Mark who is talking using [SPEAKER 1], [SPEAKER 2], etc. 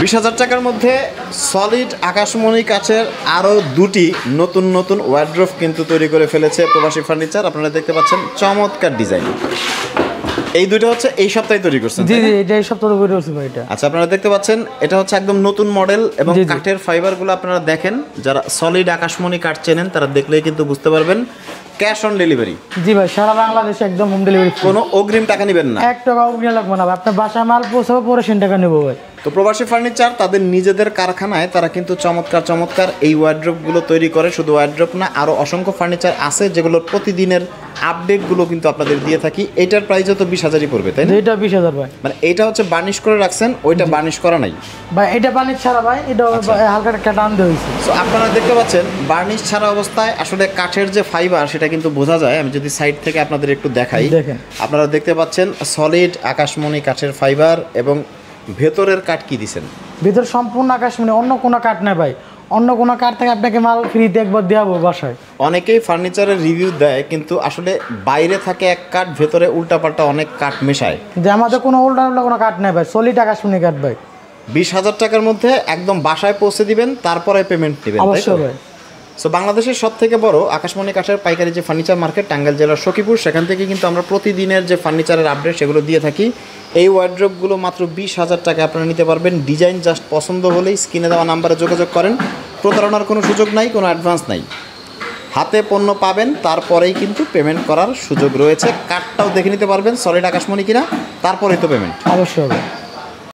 [SPEAKER 1] 20,000 টাকার মধ্যে সলিড আকাশমণি কাচের আরও দুটি নতুন নতুন ওয়ার্ড্রোব কিন্তু তৈরি করে ফেলেছে প্রবাসী ফার্নিচার। আপনারা দেখতে পাচ্ছেন চমৎকার ডিজাইন। এই দুটো হচ্ছে এই সপ্তাহে তৈরি করছেন?
[SPEAKER 2] জি জি, এটা এই সপ্তাহে তৈরি করছি ভাই। এটা
[SPEAKER 1] আচ্ছা, আপনারা দেখতে পাচ্ছেন এটা হচ্ছে একদম নতুন মডেল এবং কাঠের ফাইবারগুলো আপনারা দেখেন, যারা সলিড আকাশমণি কাঠ চেনেন তারা দেখলেই কিন্তু বুঝতে পারবেন। Cash on delivery?
[SPEAKER 2] জি ভাই, সারা বাংলাদেশে একদম হোম ডেলিভারি।
[SPEAKER 1] কোনো অগ্রিম টাকা নেবেন না?
[SPEAKER 2] 1 টাকা অগ্রিম লাগবে না ভাই, আপনার বাসায় মাল পৌঁছাবে পরে 100 টাকা নেবো ভাই।
[SPEAKER 1] তো প্রবাসী ফার্নিচার তাদের নিজেদের কারখানায় তারা কিন্তু চমৎকার চমৎকার এই ওয়ার্ড্রোবগুলো তৈরি করে। শুধু ওয়ার্ড্রোব না, আরও অসংখ্য ফার্নিচার আছে যেগুলোর প্রতিদিনের আপডেটগুলো কিন্তু আপনাদের দিয়ে থাকি। এটার প্রাইসও তো 20,000ই পড়বে, তাই না?
[SPEAKER 2] এটা 20,000 ভাই।
[SPEAKER 1] মানে এটা হচ্ছে বার্নিশ করে রাখছেন, ওইটা বার্নিশ করা নাই
[SPEAKER 2] ভাই? এটা বার্নিশ ছাড়া ভাই, এটা হালকা একটা টান দিয়ে হয়েছে।
[SPEAKER 1] সো আপনারা দেখতে পাচ্ছেন বার্নিশ ছাড়া অবস্থায় আসলে কাঠের যে ফাইবার সেটা কিন্তু বোঝা যায়। আমি যদি সাইড থেকে আপনাদের একটু দেখাই,
[SPEAKER 2] দেখেন
[SPEAKER 1] আপনারা দেখতে পাচ্ছেন সলিড আকাশমণি কাঠের ফাইবার এবং ভেতরের কাঠ কি দিছেন?
[SPEAKER 2] ভিতর সম্পূর্ণ আকাশমণি, অন্য কোনো কাঠ নাই ভাই। অন্য কোনো কাঠ থেকে আপনাকে মাল ফ্রিতে একবার দেওয়াবো বাসায়।
[SPEAKER 1] অনেকেই ফার্নিচারের রিভিউ দেয় কিন্তু আসলে বাইরে থাকে এক কাঠ, ভেতরে উল্টাপাল্টা অনেক কাঠ মেশায়।
[SPEAKER 2] যে আমাদের কোনো উল্টা কোনো কাঠ নাই ভাই, সলিড আকাশমণি কাঠ ভাই।
[SPEAKER 1] 20,000 টাকার মধ্যে একদম বাসায় পৌঁছে দিবেন, তারপরে পেমেন্ট নেবেন।
[SPEAKER 2] অবশ্যই ভাই।
[SPEAKER 1] সো বাংলাদেশের সব থেকে বড় আকাশমণি কাঠের পাইকারি যে ফার্নিচার মার্কেট টাঙ্গাইল জেলার সখীপুর, সেখান থেকে কিন্তু আমরা প্রতিদিনের যে ফার্নিচারের আপডেট সেগুলো দিয়ে থাকি। এই ওয়ার্ড্রোবগুলো মাত্র 20,000 টাকা আপনারা নিতে পারবেন। ডিজাইন জাস্ট পছন্দ হলেই স্ক্রিনে দেওয়া নাম্বারে যোগাযোগ করেন। প্রতারণার কোনো সুযোগ নাই, কোনো অ্যাডভান্স নাই। হাতে পণ্য পাবেন, তারপরেই কিন্তু পেমেন্ট করার সুযোগ রয়েছে। কাঠটাও দেখে নিতে পারবেন সলিড আকাশমণি কিনা, তারপরেই তো পেমেন্ট।
[SPEAKER 2] অবশ্যই।